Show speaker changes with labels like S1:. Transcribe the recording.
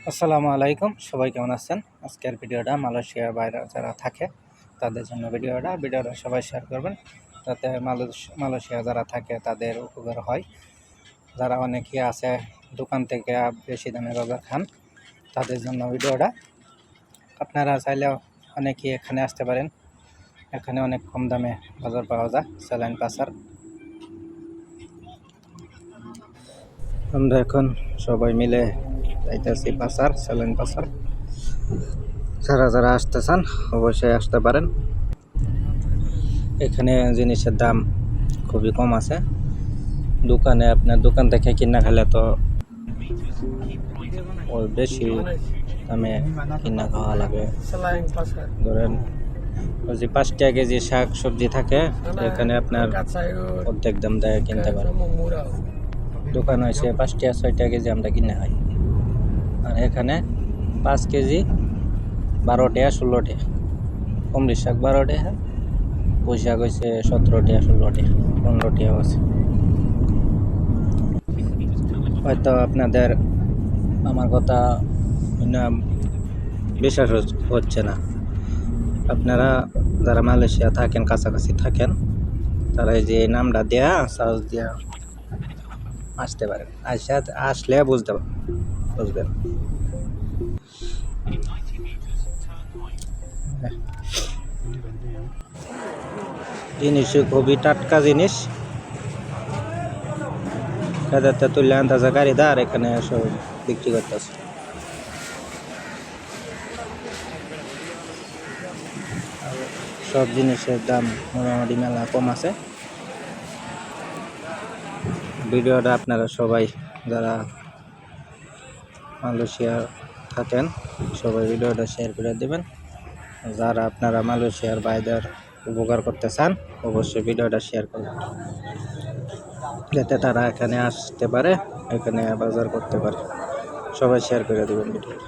S1: আসসালামু আলাইকুম, সবাই কেমন আছেন? আজকের ভিডিওটা মালয়েশিয়ার বাইরে যারা থাকে তাদের জন্য ভিডিওটা সবাই শেয়ার করবেন, যাতে মালয়েশিয়া যারা থাকে তাদের উপকার হয়। যারা অনেকেই আছে দোকান থেকে বেশি দামে বাজার খান, তাদের জন্য ভিডিওটা। আপনারা চাইলেও অনেকেই এখানে আসতে পারেন, এখানে অনেক কম দামে বাজার পাওয়া যায়। স্যালাইন পাসার আমরা এখন সবাই মিলে যাইতেছি পাসার, স্যালাইন পাসার। যারা আসতে চান অবশ্যই আসতে পারেন। এখানে জিনিসের দাম খুবই কম আছে। আপনার দোকান থেকে কিনা খেলে তো ওই বেশি দামে কিনা খাওয়া লাগে। ধরেন ওই যে 5 টাকা কেজি শাক সবজি থাকে, এখানে আপনার অর্ধেক দাম দেয় কিনতে পারে। দোকান হয়েছে 5 টাকা 6 টাকা কেজি আমরা কিনে খাই, আর এখানে 5 কেজি 12 টাকা 16 টাকা। কুমড়ি শাক 12 টাকা, পুঁই শাক হয়েছে 17 টাকা 16 টাকা 15 টাকাও আছে। হয়তো আপনাদের আমার কথা বিশ্বাস হচ্ছে না। আপনারা যারা মালয়েশিয়া থাকেন, কাছাকাছি থাকেন, তারা এই যে নামটা দেয়া সার্চ দেওয়া আসতে পারেন। আসলে বুঝবেন। জিনিস খুবই টাটকা জিনিস, খেতে তুললে আন্দাজা গাড়িদার এখানে সব বিক্রি করতেছে। সব জিনিসের দাম মোটামুটি মেলা কম আছে। ভিডিওটা আপনারা সবাই যারা মালয়েশিয়া থাকেন সবাই ভিডিওটা শেয়ার করে দেবেন। যারা আপনারা মালয়েশিয়ার বাইরের উপকার করতে চান অবশ্যই ভিডিওটা শেয়ার করবেন, যাতে তারা এখানে আসতে পারে, এখানে বাজার করতে পারে। সবাই শেয়ার করে দেবেন ভিডিওটা।